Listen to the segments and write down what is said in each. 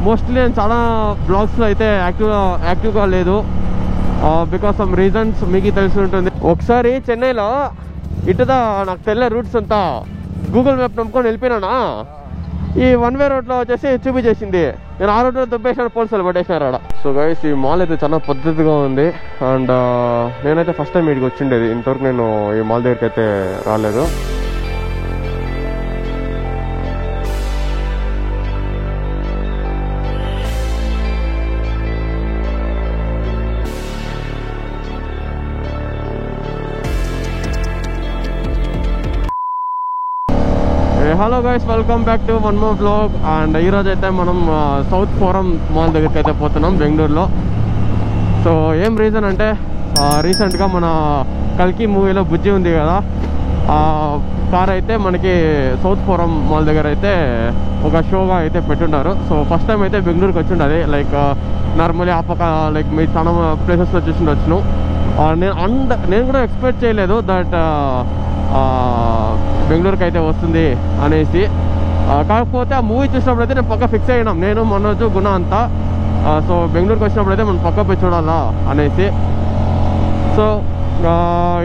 Mostly నేను చాలా బ్లాగ్స్లో అయితే యాక్టివ్గా లేదు బికాస్ సమ్ రీజన్స్ మీకు తెలిసి ఉంటుంది. ఒకసారి చెన్నైలో ఇటుదా నాకు తెలియని రూట్స్ అంతా గూగుల్ మ్యాప్ నమ్ముకొని వెళ్ళిపోయినా ఈ వన్ వే రోడ్లో వచ్చేసి చూపించేసింది. నేను ఆ రోడ్లో దుబ్బేసాను, పోలీసులు పట్టేసినారు ఆడ. సో గైస్ ఈ మాల్ అయితే చాలా పద్ధతిగా ఉంది. అండ్ నేనైతే ఫస్ట్ టైం వీడికి వచ్చిండేది, ఇంతవరకు నేను ఈ మాల్ దగ్గరికి అయితే రాలేదు. Hello guys, welcome back to one more blog. And ఈరోజు అయితే మనం సౌత్ ఫోరం మాల్ దగ్గరికి అయితే పోతున్నాం బెంగళూరులో. సో ఏం రీజన్ అంటే రీసెంట్గా మన కల్కి మూవీలో బుజ్జి ఉంది కదా, ఆ కార్ అయితే మనకి సౌత్ ఫోరం మాల్ దగ్గర అయితే ఒక షోగా అయితే పెట్టుంటారు. సో ఫస్ట్ టైం అయితే బెంగళూరుకి వచ్చి ఉండదు. లైక్ నార్మల్లీ ఆ పక్క లైక్ మీ చాలా ప్లేసెస్లో చూసిండొచ్చును. నేను కూడా ఎక్స్పెక్ట్ చేయలేదు దట్ బెంగళూరుకి అయితే వస్తుంది అనేసి. కాకపోతే ఆ మూవీ చూసినప్పుడు అయితే నేను పక్క ఫిక్స్ అయినాం, నేను మనోజు గుణ అంతా. సో బెంగళూరుకి వచ్చినప్పుడు అయితే మనం పక్క పోయి చూడాలా అనేసి. సో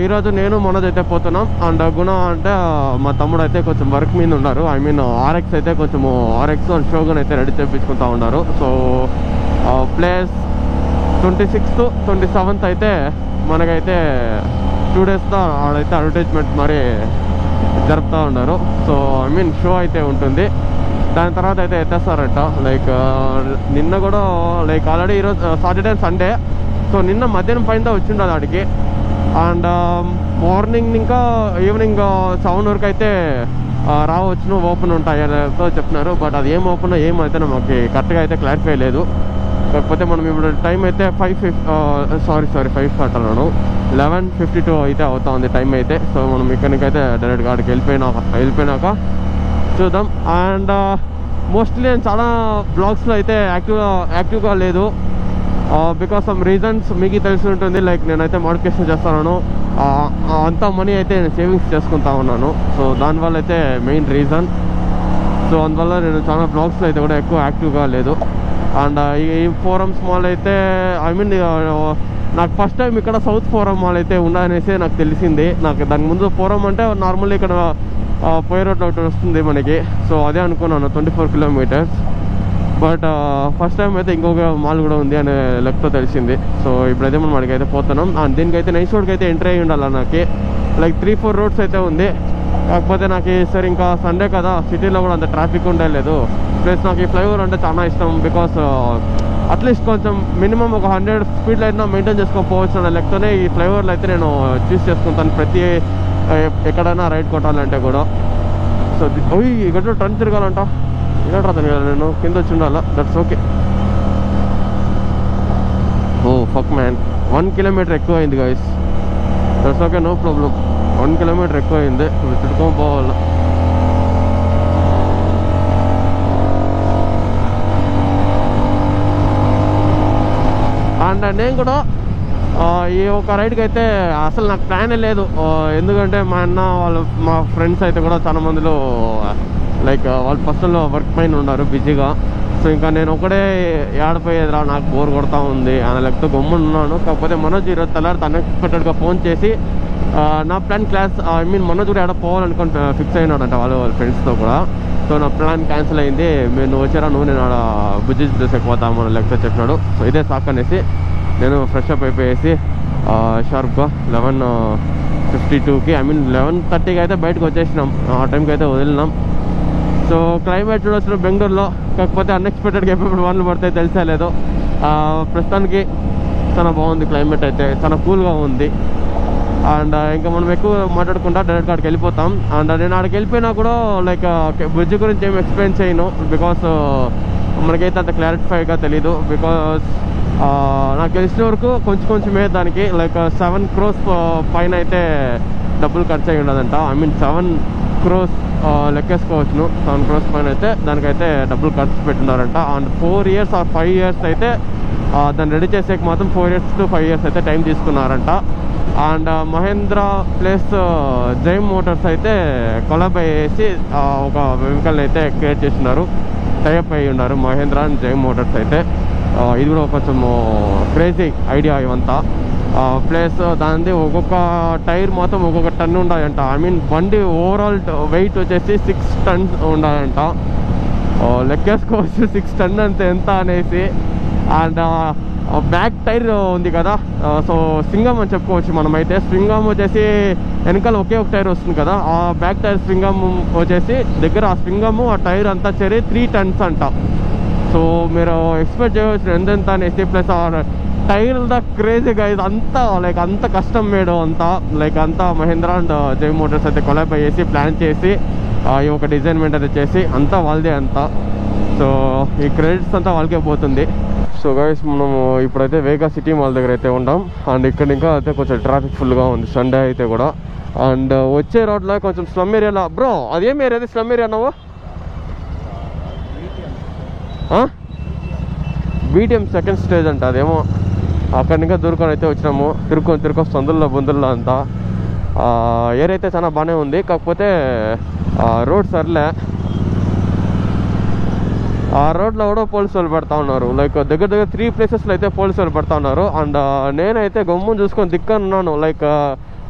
ఈరోజు నేను మనోజ్ అయితే పోతున్నాం. అండ్ గుణ అంటే మా తమ్ముడు అయితే కొంచెం వర్క్ మీద ఉన్నారు. ఐ మీన్ ఆర్ఎక్స్ అయితే కొంచెము ఆర్ఎక్స్ అండ్ షోగన్ అయితే రెడీ చేయించుకుంటా ఉన్నారు. సో ప్లేస్ 26th 27th అయితే మనకైతే 2 daysలో ఆడైతే అడ్వర్టైజ్మెంట్ మరి జరుపుతూ ఉన్నారు. సో ఐ మీన్ షో అయితే ఉంటుంది. దాని తర్వాత అయితే ఎత్తేస్తారంట. లైక్ నిన్న కూడా లైక్ ఆల్రెడీ ఈరోజు సాటర్డే అండ్ సండే. సో నిన్న మధ్యాహ్నం పైన వచ్చిండదు ఆడికి. అండ్ మార్నింగ్ ఇంకా ఈవినింగ్ 7 వరకు అయితే రావచ్చును, ఓపెన్ ఉంటాయో చెప్తున్నారు. బట్ అది ఏం ఓపెన్ ఏమైతే మాకు కరెక్ట్గా అయితే క్లారిఫై లేదు. కాకపోతే మనం ఇప్పుడు టైం అయితే 5 అంటున్నాను 11:52 అయితే అవుతా ఉంది టైం అయితే. సో మనం ఇక్కడికైతే డైరెక్ట్గా ఆడికి వెళ్ళిపోయినాక చూద్దాం. అండ్ మోస్ట్లీ నేను చాలా బ్లాగ్స్లో అయితే యాక్టివ్గా లేదు బికాస్ సమ్ రీజన్స్ మీకు తెలిసి ఉంటుంది. లైక్ నేనైతే మోడిఫికేషన్ చేస్తున్నాను, అంత మనీ అయితే నేను సేవింగ్స్ చేసుకుంటా ఉన్నాను. సో దానివల్ల అయితే మెయిన్ రీజన్. సో అందువల్ల నేను చాలా బ్లాగ్స్లో అయితే కూడా ఎక్కువ యాక్టివ్గా లేదు. అండ్ ఈ ఫోరమ్స్ మాల్ అయితే ఐ మీన్ నాకు ఫస్ట్ టైం ఇక్కడ సౌత్ ఫోరం మాల్ అయితే ఉండనేసి నాకు తెలిసింది. నాకు దాని ముందు ఫోరం అంటే నార్మల్లీ ఇక్కడ పోయే రోడ్లో ఒకటి వస్తుంది మనకి. సో అదే అనుకున్నాను 24 kilometers. బట్ ఫస్ట్ టైం అయితే ఇంకొక మాల్ కూడా ఉంది అనే లెక్కతో తెలిసింది. సో ఇప్పుడైతే మనం అడిగైతే పోతున్నాం. అండ్ దీనికైతే నైస్ రోడ్కి అయితే ఎంట్రీ అయ్యి ఉండాలి. నాకు లైక్ 3-4 roads అయితే ఉంది. కాకపోతే నాకు సరే ఇంకా సండే కదా, సిటీలో కూడా అంత ట్రాఫిక్ ఉండలేదు. ప్లస్ నాకు ఈ ఫ్లైఓవర్ అంటే చాలా ఇష్టం. బికాస్ అట్లీస్ట్ కొంచెం మినిమం ఒక 100 స్పీడ్లో అయినా మెయింటైన్ చేసుకోకపోవచ్చు అన్న లెక్కతోనే ఈ ఫ్లైఓవర్లో అయితే నేను చూస్ చేసుకుంటాను ప్రతి ఎక్కడైనా రైడ్ కొట్టాలంటే కూడా. సో ఇక్కడ టర్న్ తిరగాలంట, ఇక్కడ తిరగాలి, నేను కింద వచ్చి ఉండాలా. That's okay. Oh fuck man, 1 kilometer ఎక్కువ అయింది guys. That's okay, no problem. 1 kilometer ఎక్కువ అయింది, చుట్టుకొని పోవాలి. అండ్ నేను కూడా ఈ ఒక రైడ్కి అయితే అసలు నాకు ప్లానే లేదు. ఎందుకంటే మా ఫ్రెండ్స్ అయితే కూడా చాలా మందిలో లైక్ వాళ్ళ పర్సనల్ వర్క్ పైన ఉన్నారు బిజీగా. సో ఇంకా నేను ఒకడే ఏడపోయేదిరా, నాకు బోర్ కొడతా ఉంది అనే లెక్కతో గమ్మున ఉన్నాను. కాకపోతే మనోజ్ ఈరోజు తెల్లారి అన్ఎక్స్పెక్టెడ్గా ఫోన్ చేసి నా ప్లాన్ ఐ మీన్ మనోజ్ కూడా ఏడ పోవాలనుకొని ఫిక్స్ అయినాడంట వాళ్ళ ఫ్రెండ్స్తో కూడా. సో నా ప్లాన్ క్యాన్సిల్ అయింది. నువ్వు వచ్చారా, నేను ఆడ బుజ్జి దూసేకపోతాము అనే లెక్క చెప్పినాడు. సో ఇదే సాక్ అనేసి నేను ఫ్రెష్ అప్ అయిపోయేసి షార్ప్గా 11:52కి ఐ మీన్ 11:30కి అయితే బయటకు వచ్చేసినాం. ఆ టైంకి అయితే వదిలినాం. సో క్లైమేట్ చూడొచ్చు బెంగళూరులో. కాకపోతే అన్ఎక్స్పెక్టెడ్గా ఎప్పుడు వానలు పడతాయి తెలిసే లేదు. ప్రస్తుతానికి చాలా బాగుంది క్లైమేట్ అయితే, చాలా కూల్గా ఉంది. అండ్ ఇంకా మనం ఎక్కువ మాట్లాడకుండా డైరెక్ట్గా అక్కడికి వెళ్ళిపోతాం. అండ్ నేను అక్కడికి వెళ్ళిపోయినా కూడా లైక్ బ్రిడ్జ్ గురించి ఏమి ఎక్స్ప్లెయిన్ చేయను బికాస్ మనకైతే అంత క్లారిఫైగా తెలీదు. బికాస్ నాకు తెలిసిన వరకు కొంచెమే దానికి లైక్ 7 crores పైన అయితే డబ్బులు ఖర్చు అయ్యి ఉండదంట. ఐ మీన్ 7 crores లెక్కేసుకోవచ్చును. 7 crores పైన అయితే దానికైతే డబ్బులు ఖర్చు పెట్టున్నారంట. అండ్ 4 years or 5 years అయితే దాన్ని రెడీ చేసేకి మాత్రం 4 years to 5 years అయితే టైం తీసుకున్నారంట. And Mahindra plus Jayem Motors అయితే కొలాబ్ అయ్యేసి ఒక వెహికల్ అయితే క్రియేట్ చేస్తున్నారు. టైప్ అయ్యి ఉన్నారు మహేంద్ర అండ్ జై మోటార్స్ అయితే. ఇది కూడా కొంచెం క్రేజీ ఐడియా ఇవంతా. ప్లస్ దానిది ఒక్కొక్క టైర్ మొత్తం ఒక్కొక్క టన్ ఉండాలంట. ఐ మీన్ బండి ఓవరాల్ వెయిట్ వచ్చేసి 6 టన్స్ ఉండాలంట. లెక్కేసుకోవచ్చు 6 టన్ అంతే ఎంత అనేసి. అండ్ బ్యాక్ టైర్ ఉంది కదా, సో స్వింగమ్ అని చెప్పుకోవచ్చు మనమైతే. స్వింగమ్ వచ్చేసి వెనకాల ఒకే ఒక టైర్ వస్తుంది కదా, ఆ బ్యాక్ టైర్ స్వింగమ్ వచ్చేసి దగ్గర ఆ స్వింగము ఆ టైర్ అంతా చేరి 3 టన్స్ అంట. సో మీరు ఎక్స్పెక్ట్ చేయవచ్చు ఎంతెంత అనేసి. ప్లస్ ఆ టైర్ ద క్రేజీగా ఇదంతా లైక్ అంత కస్టమ్ మేడ్ అంతా, లైక్ అంతా మహేంద్ర అండ్ జై మోటార్స్ అయితే కొలాబ్ చేసి ప్లాన్ చేసి ఈ ఒక డిజైన్మెంట్ అయితే చేసి అంతా వాళ్ళదే అంతా. సో ఈ క్రెడిట్స్ అంతా వాళ్ళకే పోతుంది. సో గైస్ మనము ఇప్పుడైతే వేగా సిటీ మాల్ దగ్గర అయితే ఉన్నాం. అండ్ ఇక్కడ ఇంకా అయితే కొంచెం ట్రాఫిక్ ఫుల్గా ఉంది సండే అయితే కూడా. అండ్ వచ్చే రోడ్లో కొంచెం స్లమ్ ఏరియాలో. బ్రో అదేం ఏరియా, స్లమ్ ఏరియా అన్నావు? బీటీఎం సెకండ్ స్టేజ్ అంట అదేమో. అక్కడి ఇంకా దూరుకొని అయితే వచ్చినాము. తిరుక్కొని సందుల్లో బొందుల్లో అంతా. ఏరియా అయితే చాలా బాగానే ఉంది, కాకపోతే రోడ్ సర్లే. ఆ రోడ్లో కూడా పోలీసు వాళ్ళు పెడతా ఉన్నారు. లైక్ దగ్గర 3 ప్లేసెస్లో అయితే పోలీసు వాళ్ళు పెడతా ఉన్నారు. అండ్ నేనైతే గమ్మును చూసుకొని దిక్కనున్నాను. లైక్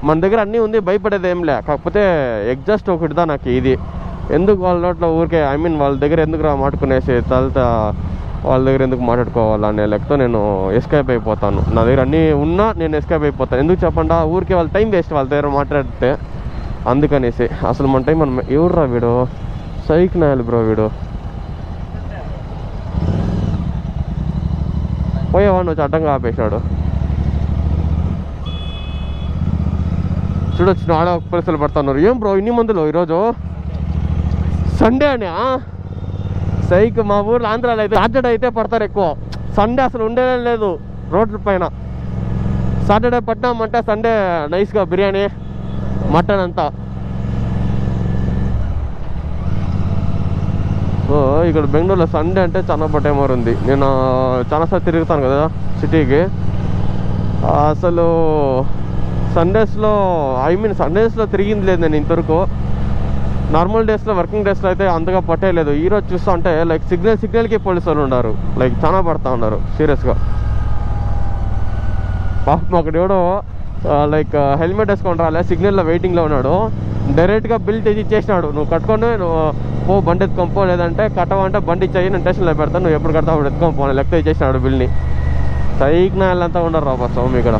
మన దగ్గర అన్నీ ఉంది, భయపడేది ఏం లే. కాకపోతే ఎగ్జాస్ట్ ఒకటిదా నాకు ఇది. ఎందుకు వాళ్ళ నోట్లో ఊరికే, ఐ మీన్ వాళ్ళ దగ్గర ఎందుకు మాట్లాడుకునేసి తలతా వాళ్ళ దగ్గర ఎందుకు మాట్లాడుకోవాలనే లెక్కతో నేను ఎస్కేప్ అయిపోతాను. నా దగ్గర అన్నీ ఉన్నా నేను ఎస్కేప్ అయిపోతాను. ఎందుకు చెప్పండి, ఊరికే వాళ్ళ టైం వేస్ట్ వాళ్ళ దగ్గర మాట్లాడితే. అందుకనేసి అసలు మన టైం మనం ఎవరురా వీడు, సైక్ నాయాలి బ్రో వీడు. పోయేవాడిని వచ్చి అడ్డంగా ఆపేసినాడు. చూడొచ్చు ఆడ పోలీసులు పడుతున్నారు. ఏం బ్రో ఇన్ని మందులు ఈరోజు సండే అని? సైక్ మా ఊర్లో ఆంధ్రాలో అయితే సాటర్డే అయితే పడతారు ఎక్కువ. సండే అసలు ఉండేదే లేదు రోడ్ల పైన. సాటర్డే పట్టినామంటే సండే నైస్గా బిర్యానీ మటన్ అంతా. సో ఇక్కడ బెంగళూరులో సండే అంటే చాలా బట్టేమోరు ఉంది. నేను చాలాసార్లు తిరుగుతాను కదా సిటీకి. అసలు సండేస్లో, ఐ మీన్ సండేస్లో తిరిగింది లేదు నేను ఇంతవరకు. నార్మల్ డేస్లో, వర్కింగ్ డేస్లో అయితే అంతగా పట్టేయలేదు. ఈరోజు చూస్తూ ఉంటే లైక్ సిగ్నల్కి పోలీసు వాళ్ళు ఉన్నారు. లైక్ చాలా పడతా ఉన్నారు సీరియస్గా. పాపం ఒకటి ఎవడో లైక్ హెల్మెట్ వేసుకొని రాలే, సిగ్నల్లో వెయిటింగ్లో ఉన్నాడు. డైరెక్ట్గా బిల్ తెచ్చి ఇచ్చేసినాడు. నువ్వు కట్టుకొని నువ్వు పో, బండి ఎత్తుకొని పో, లేదంటే కట్టవంటే బండి ఇచ్చాయి నేను స్టేషన్లో పెడతాను, నువ్వు ఎప్పుడు కడతావు అప్పుడు ఎత్తుకొని పోను లెక్క ఇచ్చేసినాడు బిల్ని. సైక్ నాయాలంతా ఉండరు రా స్వామి ఇక్కడ.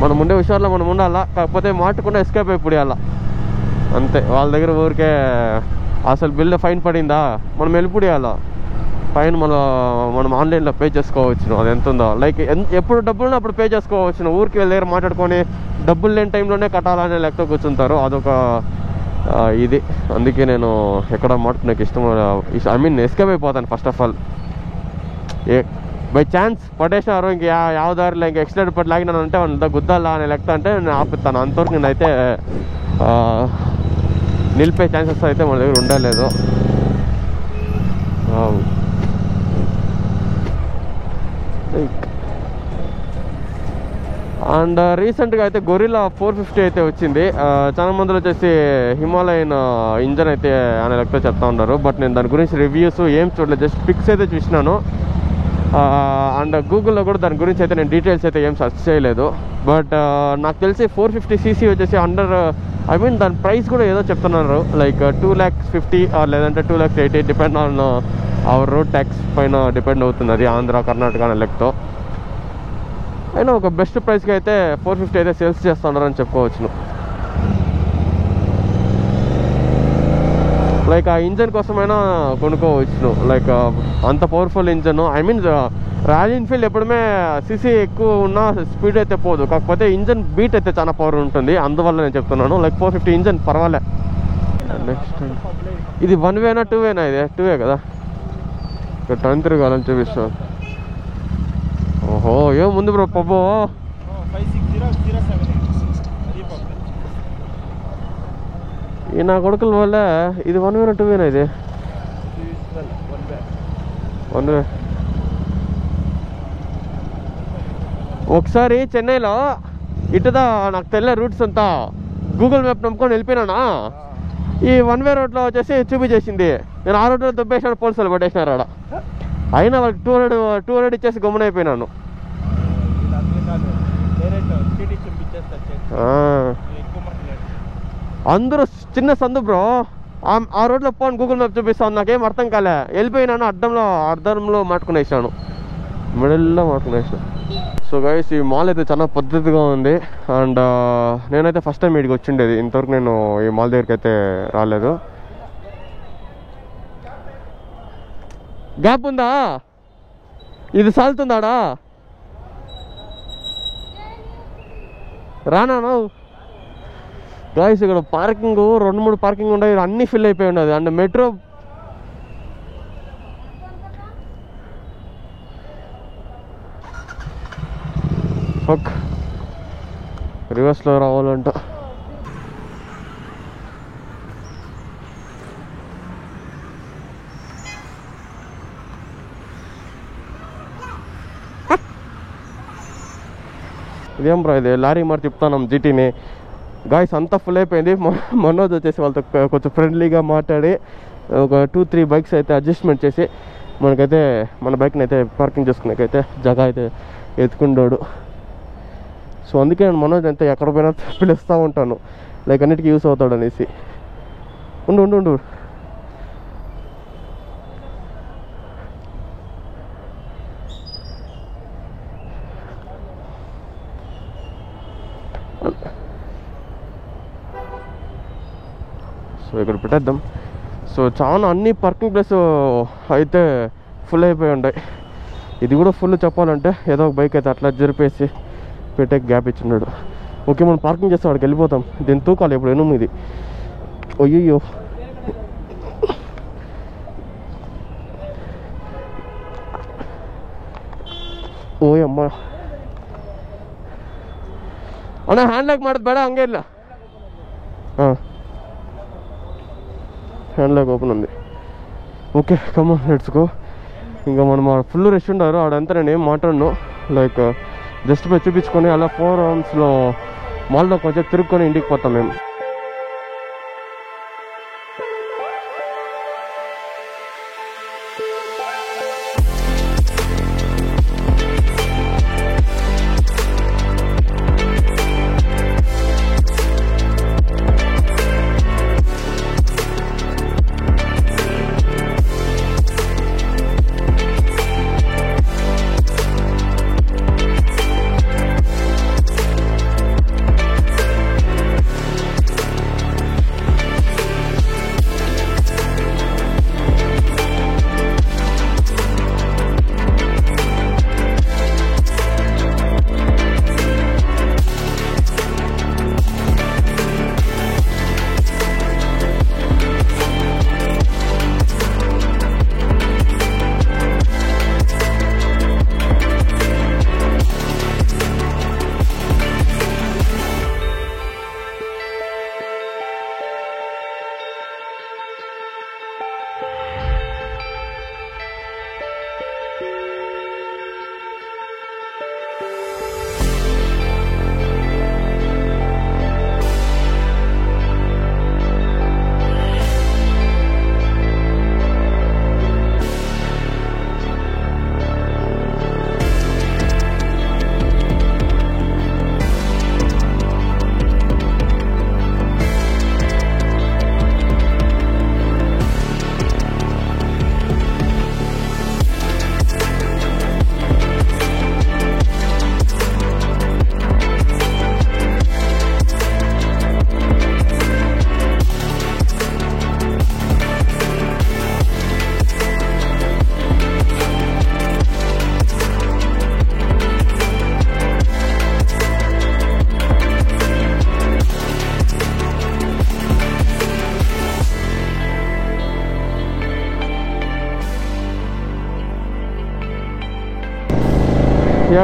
మనం ఉండే విషయాల్లో మనం ఉండాలా, కాకపోతే మాటకుండా ఎస్కేప్ అయిపోయాలా అంతే. వాళ్ళ దగ్గర ఊరికే అసలు బిల్ ఫైన్ పడిందా మనం వెళ్ళిపోయాలా, ఫైన్ మనం ఆన్లైన్లో పే చేసుకోవచ్చు. అది ఎంత ఉందో లైక్ ఎప్పుడు డబ్బులు అప్పుడు పే చేసుకోవచ్చు. ఊరికి వెళ్ళి దగ్గర మాట్లాడుకొని డబ్బులు లేని టైంలోనే కట్టాలనే లెక్కతో కూర్చుంటారు. అదొక ఇది. అందుకే నేను ఎక్కడ మాట్లాడుకునేకి ఇష్టం, ఐ మీన్ ఎస్కేప్ అయిపోతాను first of all. By chance పడేసినారు ఇంక యావ దారిలో ఇంక ఎక్సిడెంట్ పడి లాగినాను అంటే వాళ్ళ గుద్దాలా అనే లెక్క అంటే నేను ఆపుతాను. అంతవరకు నేనైతే నిలిపే ఛాన్సెస్ అయితే మన దగ్గర ఉండలేదు. అండ్ రీసెంట్గా అయితే గొరిల్లా 450 అయితే వచ్చింది. చాలా మందిలో వచ్చేసి హిమాలయన్ ఇంజన్ అయితే అనే లెక్కతో చెప్తా ఉన్నారు. బట్ నేను దాని గురించి రివ్యూస్ ఏం చూడలేదు, జస్ట్ పిక్స్ అయితే చూసినాను. అండ్ గూగుల్లో కూడా దాని గురించి అయితే నేను డీటెయిల్స్ అయితే ఏం సెర్చ్ చేయలేదు. బట్ నాకు తెలిసి 450cc వచ్చేసి అండర్, ఐ మీన్ దాని ప్రైస్ కూడా ఏదో చెప్తున్నారు లైక్ 2,50,000 లేదంటే 2,80,000 depend on hour road tax పైన డిపెండ్ అవుతుంది. అది ఆంధ్ర కర్ణాటక అనే లెక్కతో. అయినా ఒక బెస్ట్ ప్రైస్కి అయితే 450 అయితే సేల్స్ చేస్తున్నారని చెప్పుకోవచ్చును. లైక్ ఆ ఇంజన్ కోసమైనా కొనుక్కోవచ్చును. లైక్ అంత powerful engine. I mean Royal Enfield ఎప్పుడుమే సీసీ ఎక్కువ ఉన్న స్పీడ్ అయితే పోదు, కాకపోతే ఇంజన్ బీట్ అయితే చాలా పవర్ ఉంటుంది. అందువల్ల నేను చెప్తున్నాను లైక్ 450 ఇంజన్ పర్వాలే. నెక్స్ట్ ఇది 1 వేనా 2 వేనా? ఇది 2 వే కదా. ఇక్కడ టర్న్ తిరగాలని చూపిస్తాను. ఓహో ఏం ముందు బ్రో పబ్బు. ఈ నా కొడుకుల వల్ల ఇది 1 వేనా 2 వేనా? ఇది 1 వే. ఒకసారి చెన్నైలో ఇటుదా నాకు తెలియ రూట్స్ అంతా గూగుల్ మ్యాప్ నమ్ముకొని వెళ్ళిపోయినా. ఈ 1 వే రోడ్లో వచ్చేసి చూపించేసింది నేను ఆ రోడ్లో దొబ్బేసాడు, పోలీసులు పట్టేసినారు ఆడ. అయినా వాళ్ళకి 200 ఇచ్చేసి గమ్మున అయిపోయినాను. అందరూ చిన్న సందు బ్రో, ఆ రోడ్లో పోను గూగుల్ మ్యాప్ చూపిస్తాను, నాకేం అర్థం కాలే, వెళ్ళిపోయినాను. అర్థంలో మాట్టుకునేసాను, మిడిల్లో మాట్టుకునేసాను. సో గైస్, ఈ మాల్ అయితే చాలా పద్ధతిగా ఉంది. అండ్ నేనైతే ఫస్ట్ టైం వీడికి వచ్చిండేది, ఇంతవరకు నేను ఈ మాల్ దగ్గరికి అయితే రాలేదు. గ్యాప్ ఉందా? ఇది సాల్తుందాడా? రానాను గాయస్. ఇక్కడ పార్కింగ్ 2-3 పార్కింగ్ ఉన్నాయి, అన్నీ ఫిల్ అయిపోయి ఉన్నది. అండ్ మెట్రో ఫక్ రివర్స్లో రావాలంట. ఇదేం బ్రో, ఇది లారీ మరి తిప్పుతాం జీటీని. గాయస్ అంతా ఫుల్ అయిపోయింది. మనోజ్ వచ్చేసి వాళ్ళతో కొంచెం ఫ్రెండ్లీగా మాట్లాడి ఒక 2-3 బైక్స్ అయితే అడ్జస్ట్మెంట్ చేసి మనకైతే మన బైక్ని అయితే పార్కింగ్ చేసుకునేకైతే జగ అయితే ఎత్తుకుంటాడు. సో అందుకే నేను మనోజ్ అయితే ఎక్కడ పోయినా పిలుస్తూ ఉంటాను, లైక్ అన్నిటికీ యూస్ అవుతాడు అనేసి. ఉండు సో ఇక్కడ పెట్టేద్దాం. సో చాలా అన్ని పార్కింగ్ ప్లేస్ అయితే ఫుల్ అయిపోయి ఉంటాయి. ఇది కూడా ఫుల్ చెప్పాలంటే, ఏదో ఒక బైక్ అయితే అట్లా జరిపేసి పెట్టే గ్యాప్ ఇచ్చిన్నాడు. ఓకే, మనం పార్కింగ్ చేస్తే వాడికి వెళ్ళిపోతాం. దీన్ని తూకాలి ఇప్పుడు 8. అయ్యో ಓಯಮ್ಮ ಅಣ್ಣ ಹ್ಯಾಂಡ್ ಲಾಕ್ ಮಾಡೋದು ಬೇಡ, ಹಂಗೆ ಇಲ್ಲ. ಹಾಂ, హ్యాండ్ లాక్ ఓపెన్ ఉంది. Okay, come on let's go. ఇంకా మనం ఫుల్ రష్ ఉన్నారు ఆడంతా. నేను ఏం మాట్లాడను, లైక్ జస్ట్ పోయి చూపించుకొని అలా 4 రౌండ్స్లో మాల్లో కొంచెం తిరుక్కొని ఇంటికి పోతాం మేము.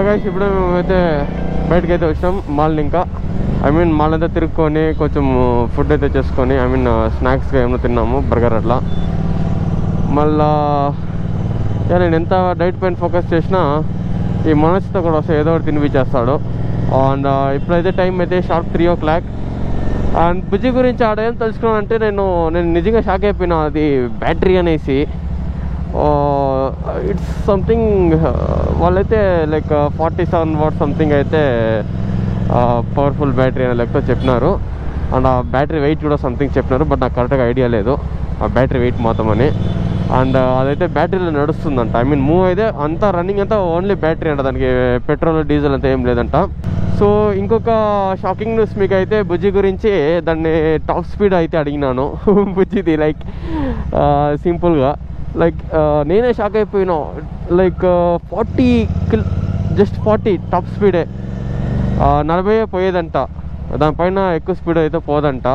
గైస్, ఇప్పుడు మేమైతే బయటకైతే వచ్చినాం మాల్ని. ఇంకా మాల్ అంతా తిరుక్కొని కొంచెం ఫుడ్ అయితే చేసుకొని స్నాక్స్గా ఏమైనా తిన్నాము, బర్గర్ అట్లా. మళ్ళా నేను ఎంత డైట్ పైన ఫోకస్ చేసినా ఈ మనసుతో కూడా వస్తే ఏదో ఒకటి తినిపించేస్తాడు. అండ్ ఇప్పుడైతే టైం అయితే షార్ప్ 3 o'clock. అండ్ బుజ్జి గురించి ఆడేం తెలుసుకున్నానంటే నేను నిజంగా షాక్ అయిపోయినా. అది బ్యాటరీ అనేసి ఇట్స్ సంథింగ్ వాళ్ళైతే లైక్ 47 వాట్ సంథింగ్ అయితే పవర్ఫుల్ బ్యాటరీ అనే లెక్క చెప్పినారు. అండ్ ఆ బ్యాటరీ వెయిట్ కూడా సంథింగ్ చెప్పినారు, బట్ నాకు కరెక్ట్గా ఐడియా లేదు ఆ బ్యాటరీ వెయిట్ మాత్రం అని. అండ్ అదైతే బ్యాటరీలో నడుస్తుందంట. ఐ మీన్ మూవ్ అయితే అంతా రన్నింగ్ అంతా ఓన్లీ బ్యాటరీ అంట, దానికి పెట్రోల్ డీజిల్ అంతా ఏం లేదంట. సో ఇంకొక షాకింగ్ న్యూస్ మీకు అయితే బుజ్జి గురించి. దాన్ని టాప్ స్పీడ్ అయితే అడిగినాను బుజ్జిది, లైక్ సింపుల్గా లైక్ నేనే షాక్ అయిపోయినా. లైక్ 40 టాప్ స్పీడే, 40 పోయేదంట, దానిపైన ఎక్కువ స్పీడ్ అయితే పోదంట.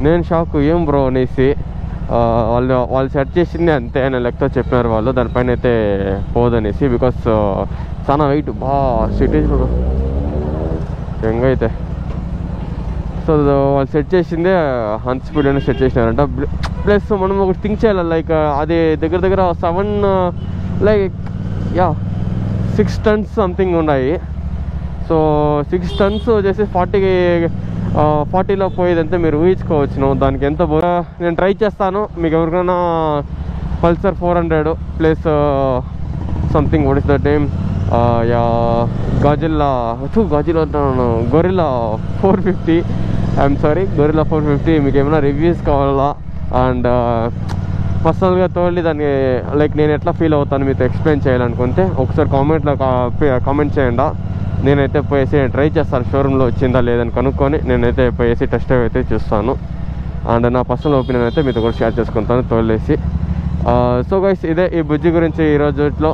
నేను షాక్, ఏం బ్రో అనేసి. వాళ్ళు సెట్ చేసింది అంతే అనే లెక్క చెప్పినారు వాళ్ళు, దానిపైన అయితే పోదనేసి. బికాస్ చాలా వెయిట్ సిటీ అయితే. సో వాళ్ళు సెట్ చేసిందే అంత స్పీడ్ అనేది సెట్ చేసినారంట. ప్లస్ మనం ఒకటి థింక్ చేయాలి, లైక్ అది దగ్గర 6 టన్స్ సంథింగ్ ఉన్నాయి. సో 6 టన్స్ వచ్చేసి 40లో పోయేదంటే మీరు ఊహించుకోవచ్చును దానికి ఎంత. నేను ట్రై చేస్తాను, మీకు ఎవరికైనా Pulsar 400 plus something what is that name, Guerrilla 450, I'm sorry, Guerrilla 450 మీకు ఏమైనా రివ్యూస్ కావాలా అండ్ పర్సనల్గా తోలి దాన్ని లైక్ నేను ఎట్లా ఫీల్ అవుతాను మీతో ఎక్స్ప్లెయిన్ చేయాలనుకుంటే ఒకసారి కామెంట్ చేయండి. నేనైతే పోయేసి ట్రై చేస్తాను, షోరూంలో వచ్చిందా లేదని కనుక్కొని నేనైతే పోయేసి టెస్ట్ డ్రైవ్ అయితే చూస్తాను. అండ్ నా పర్సనల్ ఒపీనియన్ అయితే మీతో కూడా షేర్ చేసుకుంటాను తోలేసి. సో గైస్ ఇదే ఈ బుజ్జి గురించి ఈరోజులో.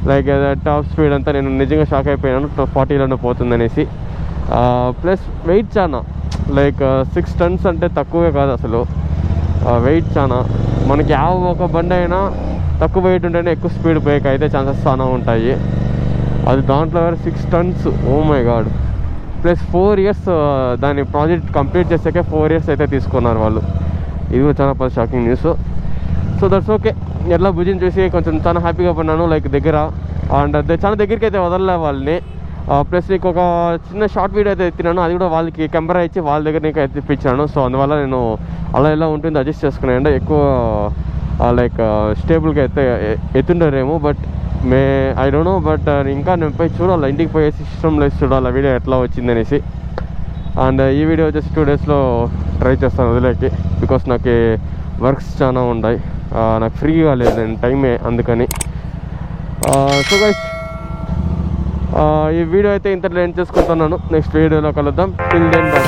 లైక్ టాప్ స్పీడ్ అంతా నేను నిజంగా షాక్ అయిపోయాను, 40లోనే పోతుందనేసి. ప్లస్ వెయిట్ చాలా, లైక్ 6 టన్స్ అంటే తక్కువే కాదు అసలు. వెయిట్ చాలా, మనకి ఒక బండి అయినా తక్కువ వెయిట్ ఉంటేనే ఎక్కువ స్పీడ్ బ్రేక్ అయితే ఛాన్సెస్ చాలా ఉంటాయి. అది దాంట్లో 6 tons, oh my god. Plus 4 years దాని ప్రాజెక్ట్ కంప్లీట్ చేసాకే 4 ఇయర్స్ అయితే తీసుకున్నారు వాళ్ళు. ఇది కూడా చాలా shocking news. So that's okay. ఎట్లా బుజ్జిని చూసి కొంచెం చాలా హ్యాపీగా పడినాను, లైక్ దగ్గర. అండ్ చాలా దగ్గరికి అయితే వదలలే వాళ్ళని. ప్లస్ నీకు ఒక చిన్న షార్ట్ వీడియో అయితే ఎత్తినాను, అది కూడా వాళ్ళకి కెమెరా ఇచ్చి వాళ్ళ దగ్గర నీకు ఎత్తిపించాను. సో అందువల్ల నేను అలా ఎలా ఉంటుంది అడ్జస్ట్ చేసుకున్నాను. ఎక్కువ లైక్ స్టేబుల్గా అయితే ఎత్తుంటారేమో, but I don't know. But ఇంకా నేను పోయి చూడాలి, ఇంటికి పోయి సిస్టంలో వేసి చూడాలి వీడియో ఎట్లా వచ్చిందనేసి. అండ్ ఈ వీడియో వచ్చేసి 2 డేస్లో ట్రై చేస్తాను వదిలేకి, బికాస్ నాకు వర్క్స్ చాలా ఉన్నాయి, నాకు ఫ్రీగా లేదు నేను టైమే, అందుకని. సో గైస్ ఈ వీడియో అయితే ఇంతలో ఎండ్ చేసుకుంటున్నాను. నెక్స్ట్ వీడియోలో కలుద్దాం. Till then by.